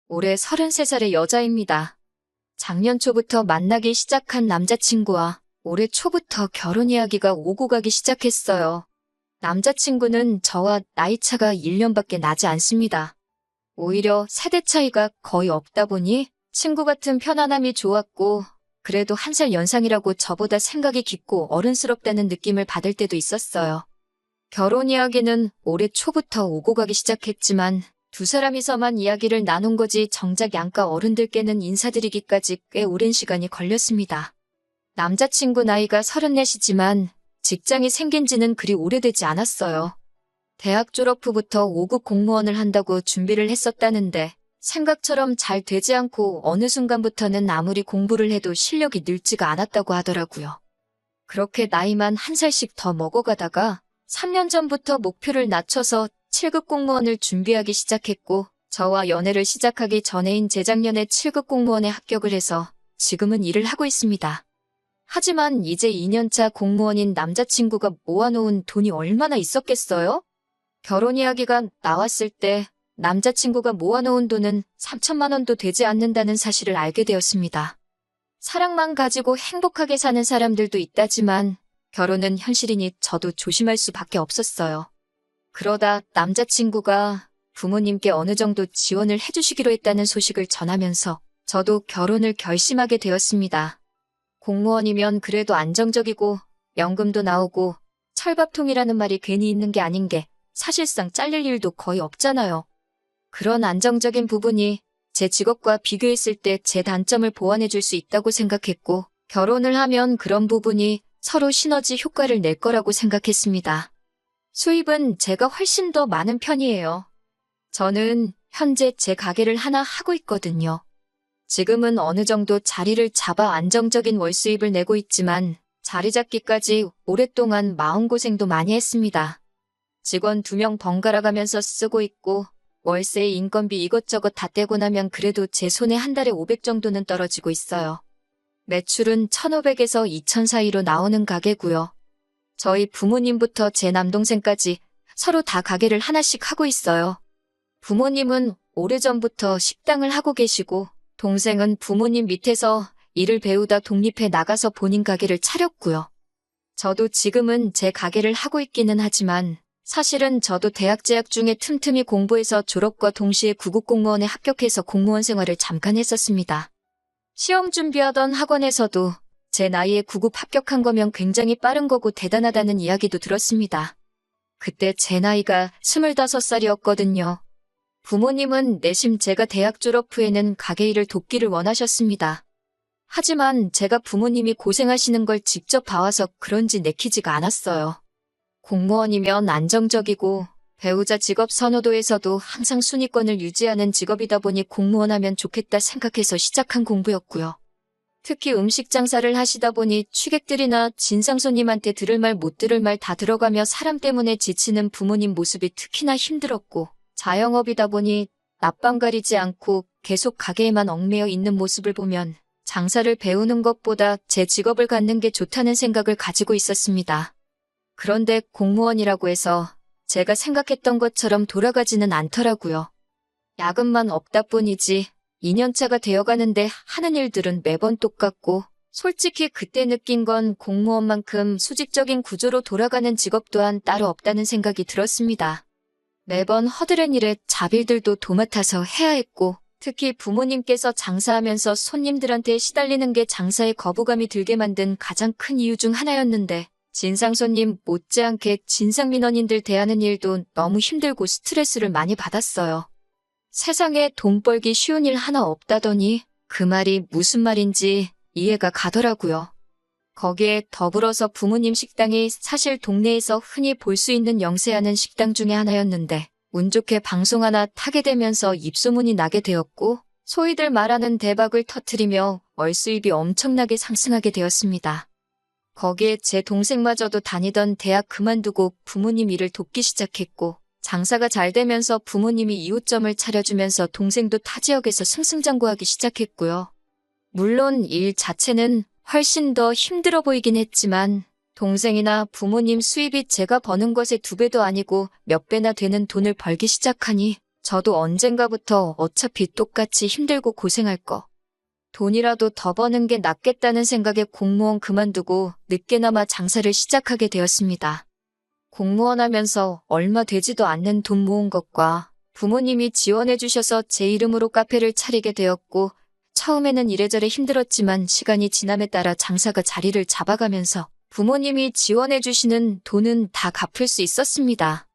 올해 33살의 여자입니다. 작년 초부터 만나기 시작한 남자친구와 올해 초부터 결혼 이야기가 오고 가기 시작했어요. 남자친구는 저와 나이차가 1년밖에 나지 않습니다. 오히려 세대 차이가 거의 없다 보니 친구 같은 편안함이 좋았고, 그래도 한 살 연상이라고 저보다 생각이 깊고 어른스럽다는 느낌을 받을 때도 있었어요. 결혼 이야기는 올해 초부터 오고 가기 시작했지만 두 사람이서만 이야기를 나눈 거지 정작 양가 어른들께는 인사드리기까지 꽤 오랜 시간이 걸렸습니다. 남자친구 나이가 34이지만 직장이 생긴 지는 그리 오래되지 않았어요. 대학 졸업 후부터 5급 공무원을 한다고 준비를 했었다는데 생각처럼 잘 되지 않고 어느 순간부터는 아무리 공부를 해도 실력이 늘지가 않았다고 하더라고요. 그렇게 나이만 한 살씩 더 먹어가다가 3년 전부터 목표를 낮춰서 7급 공무원을 준비하기 시작했고, 저와 연애를 시작하기 전에인 재작년에 7급 공무원에 합격을 해서 지금은 일을 하고 있습니다. 하지만 이제 2년차 공무원인 남자친구가 모아놓은 돈이 얼마나 있었겠어요? 결혼 이야기가 나왔을 때 남자친구가 모아놓은 돈은 3천만 원도 되지 않는다는 사실을 알게 되었습니다. 사랑만 가지고 행복하게 사는 사람들도 있다지만 결혼은 현실이니 저도 조심할 수밖에 없었어요. 그러다 남자친구가 부모님께 어느 정도 지원을 해주시기로 했다는 소식을 전하면서 저도 결혼을 결심하게 되었습니다. 공무원이면 그래도 안정적이고 연금도 나오고 철밥통이라는 말이 괜히 있는 게 아닌 게 사실상 잘릴 일도 거의 없잖아요. 그런 안정적인 부분이 제 직업과 비교했을 때 제 단점을 보완해 줄 수 있다고 생각했고, 결혼을 하면 그런 부분이 서로 시너지 효과를 낼 거라고 생각했습니다. 수입은 제가 훨씬 더 많은 편이에요. 저는 현재 제 가게를 하나 하고 있거든요. 지금은 어느 정도 자리를 잡아 안정적인 월 수입을 내고 있지만 자리 잡기까지 오랫동안 마음고생도 많이 했습니다. 직원 2명 번갈아 가면서 쓰고 있고 월세, 인건비 이것저것 다 떼고 나면 그래도 제 손에 한 달에 500 정도는 떨어지고 있어요. 매출은 1,500에서 2,000 사이로 나오는 가게고요. 저희 부모님부터 제 남동생까지 서로 다 가게를 하나씩 하고 있어요. 부모님은 오래전부터 식당을 하고 계시고 동생은 부모님 밑에서 일을 배우다 독립해 나가서 본인 가게를 차렸고요. 저도 지금은 제 가게를 하고 있기는 하지만 사실은 저도 대학 재학 중에 틈틈이 공부해서 졸업과 동시에 9급 공무원에 합격해서 공무원 생활을 잠깐 했었습니다. 시험 준비하던 학원에서도 제 나이에 9급 합격한 거면 굉장히 빠른 거고 대단하다는 이야기도 들었습니다. 그때 제 나이가 25살이었거든요. 부모님은 내심 제가 대학 졸업 후에는 가게 일을 돕기를 원하셨습니다. 하지만 제가 부모님이 고생하시는 걸 직접 봐와서 그런지 내키지가 않았어요. 공무원이면 안정적이고 배우자 직업 선호도에서도 항상 순위권을 유지하는 직업이다 보니 공무원 하면 좋겠다 생각해서 시작한 공부였고요. 특히 음식 장사를 하시다 보니 취객들이나 진상 손님한테 들을 말 못 들을 말 다 들어가며 사람 때문에 지치는 부모님 모습이 특히나 힘들었고, 자영업이다 보니 낮밤 가리지 않고 계속 가게에만 얽매여 있는 모습을 보면 장사를 배우는 것보다 제 직업을 갖는 게 좋다는 생각을 가지고 있었습니다. 그런데 공무원이라고 해서 제가 생각했던 것처럼 돌아가지는 않더라고요. 야근만 없다 뿐이지 2년차가 되어가는데 하는 일들은 매번 똑같고, 솔직히 그때 느낀 건 공무원만큼 수직적인 구조로 돌아가는 직업 또한 따로 없다는 생각이 들었습니다. 매번 허드렛 일에 자빌들도 도맡아서 해야 했고, 특히 부모님께서 장사하면서 손님들한테 시달리는 게 장사에 거부감이 들게 만든 가장 큰 이유 중 하나였는데, 진상 손님 못지않게 진상 민원인들 대하는 일도 너무 힘들고 스트레스를 많이 받았어요. 세상에 돈 벌기 쉬운 일 하나 없다더니 그 말이 무슨 말인지 이해가 가더라고요. 거기에 더불어서 부모님 식당이 사실 동네에서 흔히 볼 수 있는 영세하는 식당 중에 하나였는데 운 좋게 방송 하나 타게 되면서 입소문이 나게 되었고, 소위들 말하는 대박을 터뜨리며 월 수입이 엄청나게 상승하게 되었습니다. 거기에 제 동생마저도 다니던 대학 그만두고 부모님 일을 돕기 시작했고, 장사가 잘 되면서 부모님이 이웃점을 차려주면서 동생도 타 지역에서 승승장구하기 시작했고요. 물론 일 자체는 훨씬 더 힘들어 보이긴 했지만 동생이나 부모님 수입이 제가 버는 것의 2배도 아니고 몇 배나 되는 돈을 벌기 시작하니 저도 언젠가부터 어차피 똑같이 힘들고 고생할 거. 돈이라도 더 버는 게 낫겠다는 생각에 공무원 그만두고 늦게나마 장사를 시작하게 되었습니다. 공무원 하면서 얼마 되지도 않는 돈 모은 것과 부모님이 지원해 주셔서 제 이름으로 카페를 차리게 되었고, 처음에는 이래저래 힘들었지만 시간이 지남에 따라 장사가 자리를 잡아가면서 부모님이 지원해 주시는 돈은 다 갚을 수 있었습니다.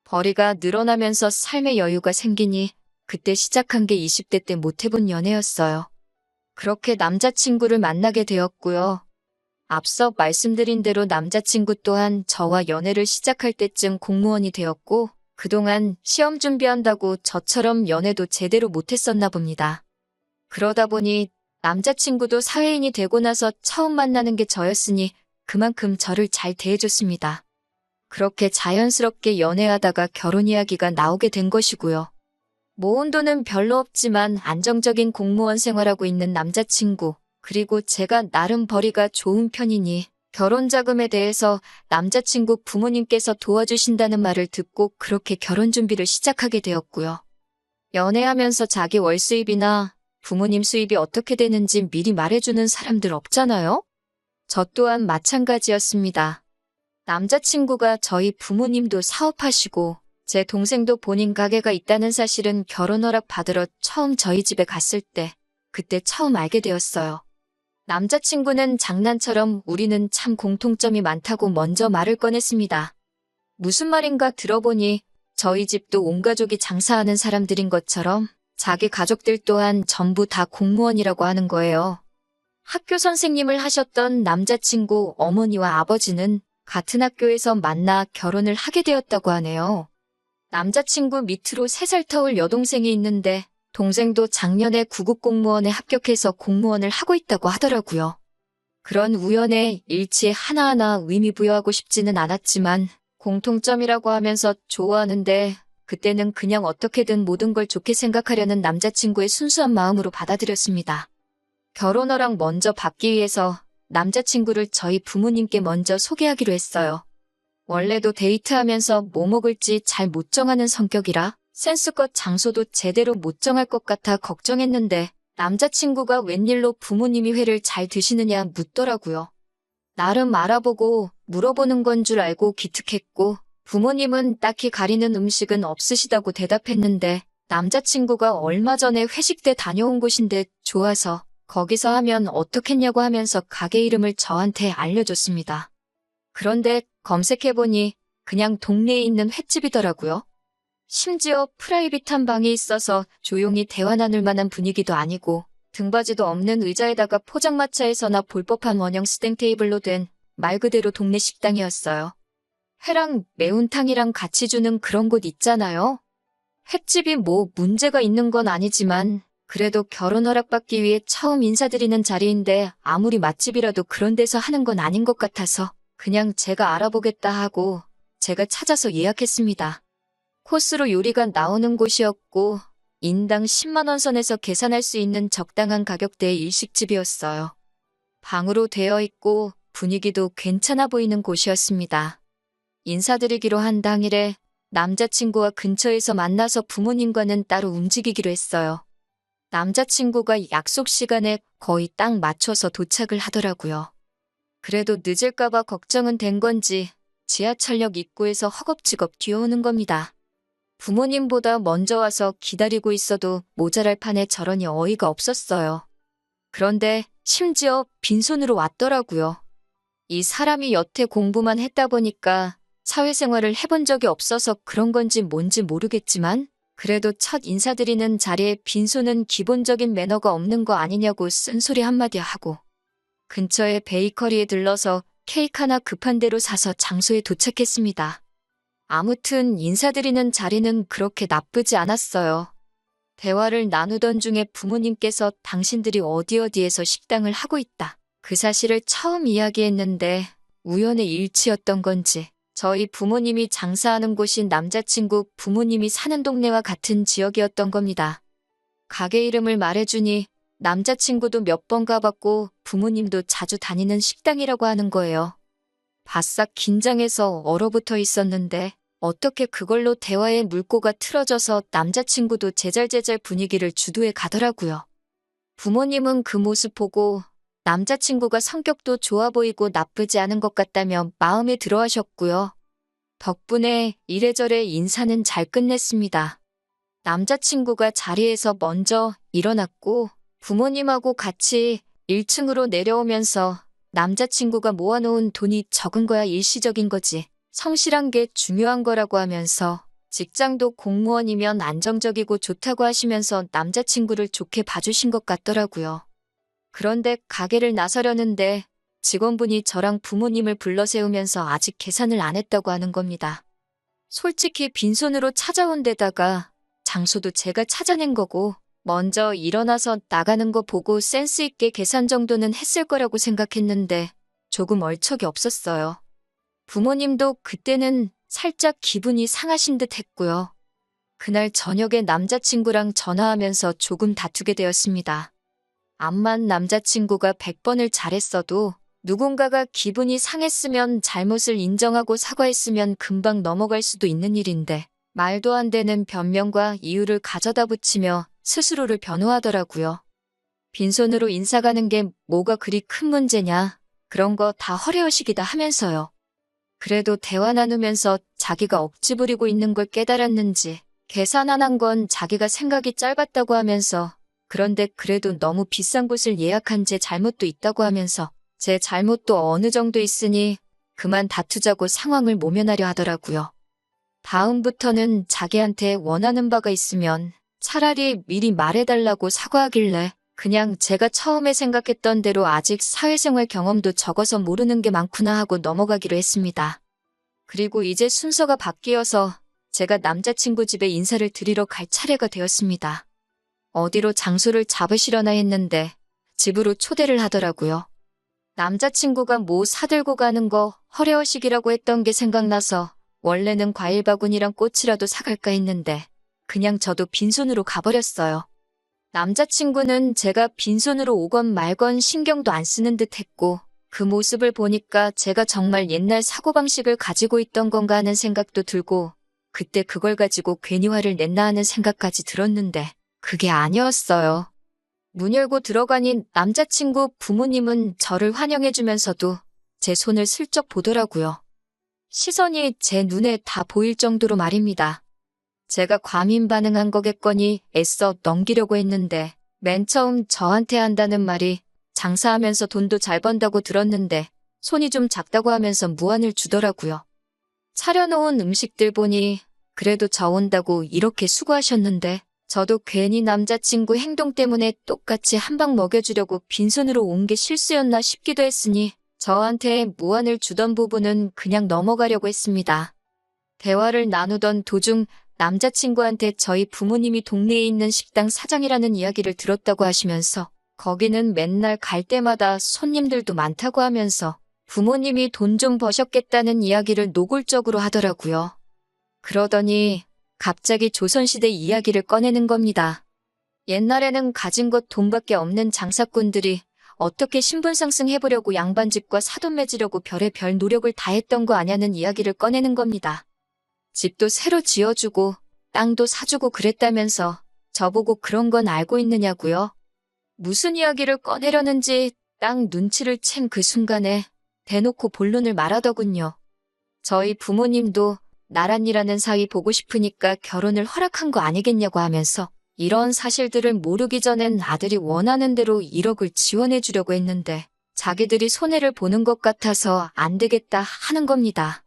벌이가 늘어나면서 삶의 여유가 생기니 그때 시작한 게 20대 때 못해본 연애였어요. 그렇게 남자친구를 만나게 되었고요. 앞서 말씀드린 대로 남자친구 또한 저와 연애를 시작할 때쯤 공무원이 되었고, 그동안 시험 준비한다고 저처럼 연애도 제대로 못했었나 봅니다. 그러다 보니 남자친구도 사회인이 되고 나서 처음 만나는 게 저였으니 그만큼 저를 잘 대해줬습니다. 그렇게 자연스럽게 연애하다가 결혼 이야기가 나오게 된 것이고요. 모은 돈은 별로 없지만 안정적인 공무원 생활하고 있는 남자친구, 그리고 제가 나름 벌이가 좋은 편이니 결혼 자금에 대해서 남자친구 부모님께서 도와주신다는 말을 듣고 그렇게 결혼 준비를 시작하게 되었고요. 연애하면서 자기 월 수입이나 부모님 수입이 어떻게 되는지 미리 말해주는 사람들 없잖아요? 저 또한 마찬가지였습니다. 남자친구가 저희 부모님도 사업하시고 제 동생도 본인 가게가 있다는 사실은 결혼 허락 받으러 처음 저희 집에 갔을 때, 그때 처음 알게 되었어요. 남자친구는 장난처럼 우리는 참 공통점이 많다고 먼저 말을 꺼냈습니다. 무슨 말인가 들어보니 저희 집도 온 가족이 장사하는 사람들인 것처럼 자기 가족들 또한 전부 다 공무원이라고 하는 거예요. 학교 선생님을 하셨던 남자친구 어머니와 아버지는 같은 학교에서 만나 결혼을 하게 되었다고 하네요. 남자친구 밑으로 3살 터울 여동생이 있는데 동생도 작년에 구급 공무원에 합격해서 공무원을 하고 있다고 하더라고요. 그런 우연의 일치에 하나하나 의미 부여하고 싶지는 않았지만 공통점이라고 하면서 좋아하는데, 그때는 그냥 어떻게든 모든 걸 좋게 생각하려는 남자친구의 순수한 마음으로 받아들였습니다. 결혼 허락 먼저 받기 위해서 남자친구를 저희 부모님께 먼저 소개하기로 했어요. 원래도 데이트하면서 뭐 먹을지 잘 못 정하는 성격이라 센스껏 장소도 제대로 못 정할 것 같아 걱정했는데, 남자친구가 웬일로 부모님이 회를 잘 드시느냐 묻더라고요. 나름 알아보고 물어보는 건 줄 알고 기특했고, 부모님은 딱히 가리는 음식은 없으시다고 대답했는데, 남자친구가 얼마 전에 회식 때 다녀온 곳인데 좋아서 거기서 하면 어떻겠냐고 하면서 가게 이름을 저한테 알려줬습니다. 그런데 검색해보니 그냥 동네에 있는 횟집이더라고요. 심지어 프라이빗한 방이 있어서 조용히 대화 나눌 만한 분위기도 아니고, 등받이도 없는 의자에다가 포장마차에서나 볼 법한 원형 스탱 테이블로 된 말 그대로 동네 식당이었어요. 회랑 매운탕이랑 같이 주는 그런 곳 있잖아요. 횟집이 뭐 문제가 있는 건 아니지만 그래도 결혼 허락받기 위해 처음 인사드리는 자리인데 아무리 맛집이라도 그런 데서 하는 건 아닌 것 같아서 그냥 제가 알아보겠다 하고 제가 찾아서 예약했습니다. 코스로 요리가 나오는 곳이었고 인당 10만 원 선에서 계산할 수 있는 적당한 가격대의 일식집이었어요. 방으로 되어 있고 분위기도 괜찮아 보이는 곳이었습니다. 인사드리기로 한 당일에 남자친구와 근처에서 만나서 부모님과는 따로 움직이기로 했어요. 남자친구가 약속 시간에 거의 딱 맞춰서 도착을 하더라고요. 그래도 늦을까봐 걱정은 된 건지 지하철역 입구에서 허겁지겁 뛰어오는 겁니다. 부모님보다 먼저 와서 기다리고 있어도 모자랄 판에 저러니 어이가 없었어요. 그런데 심지어 빈손으로 왔더라고요. 이 사람이 여태 공부만 했다 보니까 사회생활을 해본 적이 없어서 그런 건지 뭔지 모르겠지만 그래도 첫 인사드리는 자리에 빈손은 기본적인 매너가 없는 거 아니냐고 쓴소리 한마디 하고 근처에 베이커리에 들러서 케이크 하나 급한 대로 사서 장소에 도착했습니다. 아무튼 인사드리는 자리는 그렇게 나쁘지 않았어요. 대화를 나누던 중에 부모님께서 당신들이 어디에서 식당을 하고 있다. 그 사실을 처음 이야기했는데 우연의 일치였던 건지 저희 부모님이 장사하는 곳인 남자친구 부모님이 사는 동네와 같은 지역이었던 겁니다. 가게 이름을 말해주니 남자친구도 몇 번 가봤고 부모님도 자주 다니는 식당이라고 하는 거예요. 바싹 긴장해서 얼어붙어 있었는데 어떻게 그걸로 대화의 물꼬가 틀어져서 남자친구도 제잘제잘 분위기를 주도해 가더라고요. 부모님은 그 모습 보고 남자친구가 성격도 좋아 보이고 나쁘지 않은 것 같다며 마음에 들어 하셨고요. 덕분에 이래저래 인사는 잘 끝냈습니다. 남자친구가 자리에서 먼저 일어났고 부모님하고 같이 1층으로 내려오면서 남자친구가 모아놓은 돈이 적은 거야 일시적인 거지. 성실한 게 중요한 거라고 하면서 직장도 공무원이면 안정적이고 좋다고 하시면서 남자친구를 좋게 봐주신 것 같더라고요. 그런데 가게를 나서려는데 직원분이 저랑 부모님을 불러 세우면서 아직 계산을 안 했다고 하는 겁니다. 솔직히 빈손으로 찾아온 데다가 장소도 제가 찾아낸 거고 먼저 일어나서 나가는 거 보고 센스 있게 계산 정도는 했을 거라고 생각했는데 조금 얼척이 없었어요. 부모님도 그때는 살짝 기분이 상하신 듯 했고요. 그날 저녁에 남자친구랑 전화하면서 조금 다투게 되었습니다. 암만 남자친구가 100번을 잘했어도 누군가가 기분이 상했으면 잘못을 인정하고 사과했으면 금방 넘어갈 수도 있는 일인데 말도 안 되는 변명과 이유를 가져다 붙이며 스스로를 변호하더라고요. 빈손으로 인사 가는 게 뭐가 그리 큰 문제냐. 그런 거 다 허례허식이다 하면서요. 그래도 대화 나누면서 자기가 억지 부리고 있는 걸 깨달았는지 계산 안 한 건 자기가 생각이 짧았다고 하면서 그런데 그래도 너무 비싼 곳을 예약한 제 잘못도 있다고 하면서 제 잘못도 어느 정도 있으니 그만 다투자고 상황을 모면하려 하더라고요. 다음부터는 자기한테 원하는 바가 있으면 차라리 미리 말해달라고 사과하길래 그냥 제가 처음에 생각했던 대로 아직 사회생활 경험도 적어서 모르는 게 많구나 하고 넘어가기로 했습니다. 그리고 이제 순서가 바뀌어서 제가 남자친구 집에 인사를 드리러 갈 차례가 되었습니다. 어디로 장소를 잡으시려나 했는데 집으로 초대를 하더라고요. 남자친구가 뭐 사들고 가는 거 허례허식이라고 했던 게 생각나서 원래는 과일 바구니랑 꽃이라도 사갈까 했는데 그냥 저도 빈손으로 가버렸어요. 남자친구는 제가 빈손으로 오건 말건 신경도 안 쓰는 듯 했고 그 모습을 보니까 제가 정말 옛날 사고방식을 가지고 있던 건가 하는 생각도 들고 그때 그걸 가지고 괜히 화를 냈나 하는 생각까지 들었는데 그게 아니었어요. 문 열고 들어가니 남자친구 부모님은 저를 환영해주면서도 제 손을 슬쩍 보더라고요. 시선이 제 눈에 다 보일 정도로 말입니다. 제가 과민 반응한 거겠거니 애써 넘기려고 했는데 맨 처음 저한테 한다는 말이 장사하면서 돈도 잘 번다고 들었는데 손이 좀 작다고 하면서 무안을 주더라고요. 차려놓은 음식들 보니 그래도 저 온다고 이렇게 수고하셨는데 저도 괜히 남자친구 행동 때문에 똑같이 한 방 먹여주려고 빈손으로 온 게 실수였나 싶기도 했으니 저한테 무안을 주던 부분은 그냥 넘어가려고 했습니다. 대화를 나누던 도중 남자친구한테 저희 부모님이 동네에 있는 식당 사장이라는 이야기를 들었다고 하시면서 거기는 맨날 갈 때마다 손님들도 많다고 하면서 부모님이 돈 좀 버셨겠다는 이야기를 노골적으로 하더라고요. 그러더니 갑자기 조선시대 이야기를 꺼내는 겁니다. 옛날에는 가진 것 돈밖에 없는 장사꾼들이 어떻게 신분 상승해보려고 양반집과 사돈 맺으려고 별의별 노력을 다했던 거 아냐는 이야기를 꺼내는 겁니다. 집도 새로 지어주고 땅도 사주고 그랬다면서 저보고 그런 건 알고 있느냐고요. 무슨 이야기를 꺼내려는지 딱 눈치를 챈 그 순간에 대놓고 본론을 말하더군요. 저희 부모님도 나란이라는 사위 보고 싶으니까 결혼을 허락한 거 아니겠냐고 하면서 이런 사실들을 모르기 전엔 아들이 원하는 대로 1억을 지원해 주려고 했는데 자기들이 손해를 보는 것 같아서 안 되겠다 하는 겁니다.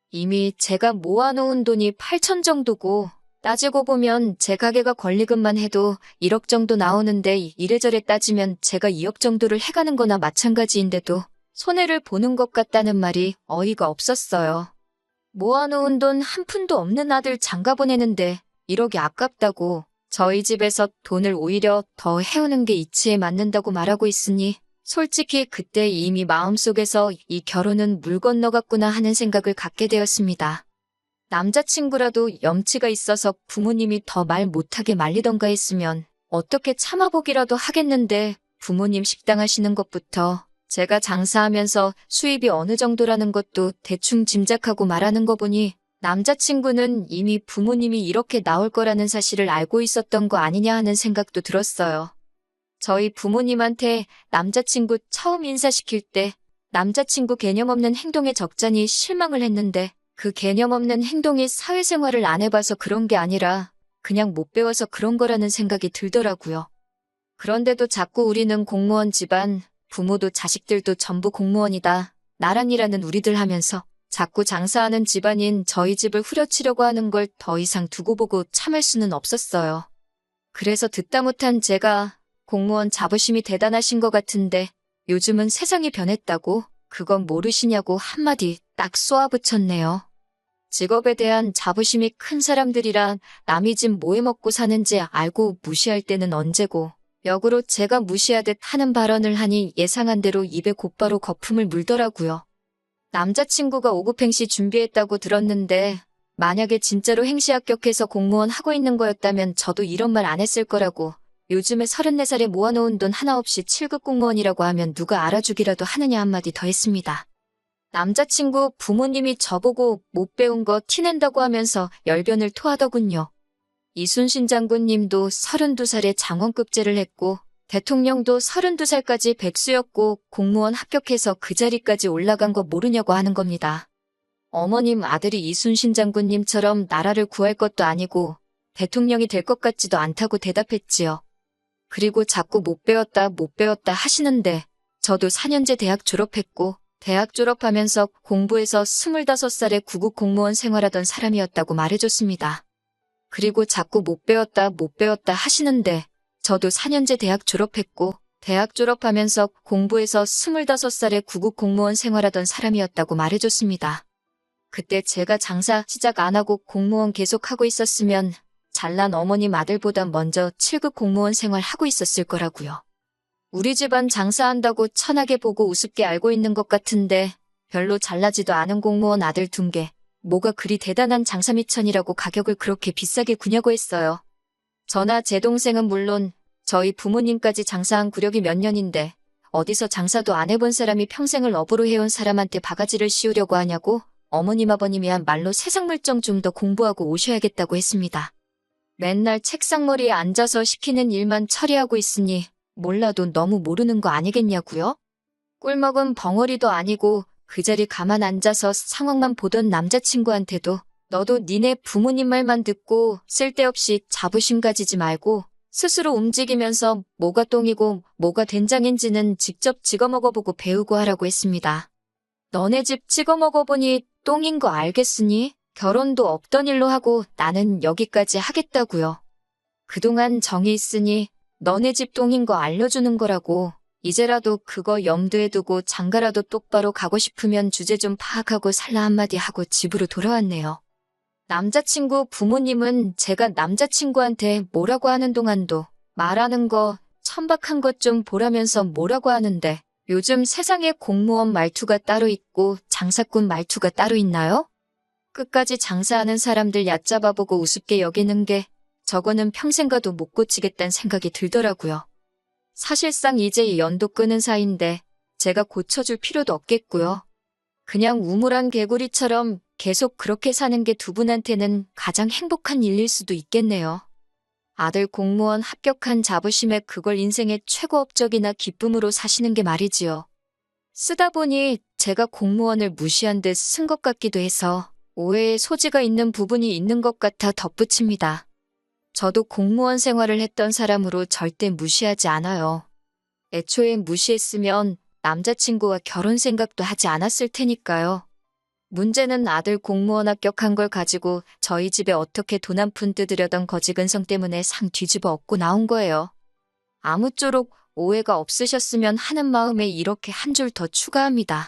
이미 제가 모아놓은 돈이 8천 정도고 따지고 보면 제 가게가 권리금만 해도 1억 정도 나오는데 이래저래 따지면 제가 2억 정도를 해가는 거나 마찬가지인데도 손해를 보는 것 같다는 말이 어이가 없었어요. 모아놓은 돈 한 푼도 없는 아들 장가 보내는데 1억이 아깝다고 저희 집에서 돈을 오히려 더 해오는 게 이치에 맞는다고 말하고 있으니 솔직히 그때 이미 마음속에서 이 결혼은 물 건너갔구나 하는 생각을 갖게 되었습니다. 남자친구라도 염치가 있어서 부모님이 더 말 못하게 말리던가 했으면 어떻게 참아보기라도 하겠는데 부모님 식당 하시는 것부터 제가 장사하면서 수입이 어느 정도라는 것도 대충 짐작하고 말하는 거 보니 남자친구는 이미 부모님이 이렇게 나올 거라는 사실을 알고 있었던 거 아니냐 하는 생각도 들었어요. 저희 부모님한테 남자친구 처음 인사시킬 때 남자친구 개념 없는 행동에 적잖이 실망을 했는데 그 개념 없는 행동이 사회생활을 안 해봐서 그런 게 아니라 그냥 못 배워서 그런 거라는 생각이 들더라고요. 그런데도 자꾸 우리는 공무원 집안, 부모도 자식들도 전부 공무원이다. 나란히라는 우리들 하면서 자꾸 장사하는 집안인 저희 집을 후려치려고 하는 걸 더 이상 두고 보고 참을 수는 없었어요. 그래서 듣다 못한 제가 공무원 자부심이 대단하신 것 같은데 요즘은 세상이 변했다고 그건 모르시냐고 한마디 딱 쏘아붙였네요. 직업에 대한 자부심이 큰 사람들이란 남이 집 뭐 해먹고 사는지 알고 무시할 때는 언제고 역으로 제가 무시하듯 하는 발언을 하니 예상한 대로 입에 곧바로 거품을 물더라고요. 남자친구가 5급 행시 준비했다고 들었는데 만약에 진짜로 행시 합격해서 공무원 하고 있는 거였다면 저도 이런 말 안 했을 거라고 요즘에 34살에 모아놓은 돈 하나 없이 7급 공무원이라고 하면 누가 알아주기라도 하느냐 한마디 더 했습니다. 남자친구 부모님이 저보고 못 배운 거 티낸다고 하면서 열변을 토하더군요. 이순신 장군님도 32살에 장원급제를 했고 대통령도 32살까지 백수였고 공무원 합격해서 그 자리까지 올라간 거 모르냐고 하는 겁니다. 어머님 아들이 이순신 장군님처럼 나라를 구할 것도 아니고 대통령이 될 것 같지도 않다고 대답했지요. 그리고 자꾸 못 배웠다 하시는데 저도 4년제 대학 졸업했고 대학 졸업하면서 공부해서 25살에 구급 공무원 생활하던 사람이었다고 말해줬습니다. 그리고 자꾸 못 배웠다 하시는데 저도 4년제 대학 졸업했고 대학 졸업하면서 공부해서 25살에 구급 공무원 생활하던 사람이었다고 말해줬습니다. 그때 제가 장사 시작 안 하고 공무원 계속하고 있었으면 잘난 어머님 아들보다 먼저 7급 공무원 생활하고 있었을 거라고요. 우리 집안 장사한다고 천하게 보고 우습게 알고 있는 것 같은데 별로 잘나지도 않은 공무원 아들 둔 게 뭐가 그리 대단한 장사미천이라고 가격을 그렇게 비싸게 구냐고 했어요. 저나 제 동생은 물론 저희 부모님까지 장사한 구력이 몇 년인데 어디서 장사도 안 해본 사람이 평생을 업으로 해온 사람한테 바가지를 씌우려고 하냐고 어머님 아버님이 한 말로 세상 물정 좀 더 공부하고 오셔야겠다고 했습니다. 맨날 책상머리에 앉아서 시키는 일만 처리하고 있으니 몰라도 너무 모르는 거 아니겠냐고요? 꿀먹은 벙어리도 아니고 그 자리 가만 앉아서 상황만 보던 남자친구한테도 너도 니네 부모님 말만 듣고 쓸데없이 자부심 가지지 말고 스스로 움직이면서 뭐가 똥이고 뭐가 된장인지는 직접 찍어 먹어보고 배우고 하라고 했습니다. 너네 집 찍어 먹어보니 똥인 거 알겠으니 결혼도 없던 일로 하고 나는 여기까지 하겠다고요. 그동안 정이 있으니 너네 집 똥인 거 알려주는 거라고. 이제라도 그거 염두에 두고 장가라도 똑바로 가고 싶으면 주제 좀 파악하고 살라 한마디 하고 집으로 돌아왔네요. 남자친구 부모님은 제가 남자친구한테 뭐라고 하는 동안도 말하는 거 천박한 것 좀 보라면서 뭐라고 하는데 요즘 세상에 공무원 말투가 따로 있고 장사꾼 말투가 따로 있나요? 끝까지 장사하는 사람들 얕잡아보고 우습게 여기는 게 저거는 평생 가도 못 고치겠다는 생각이 들더라고요. 사실상 이제 연도 끄는 사이인데 제가 고쳐줄 필요도 없겠고요. 그냥 우물안 개구리처럼 계속 그렇게 사는 게 두 분한테는 가장 행복한 일일 수도 있겠네요. 아들 공무원 합격한 자부심에 그걸 인생의 최고 업적이나 기쁨으로 사시는 게 말이지요. 쓰다 보니 제가 공무원을 무시한 듯 쓴 것 같기도 해서 오해의 소지가 있는 부분이 있는 것 같아 덧붙입니다. 저도 공무원 생활을 했던 사람으로 절대 무시하지 않아요. 애초에 무시했으면 남자친구와 결혼 생각도 하지 않았을 테니까요. 문제는 아들 공무원 합격한 걸 가지고 저희 집에 어떻게 돈 한 푼 뜯으려던 거지근성 때문에 상 뒤집어 엎고 나온 거예요. 아무쪼록 오해가 없으셨으면 하는 마음에 이렇게 한 줄 더 추가합니다.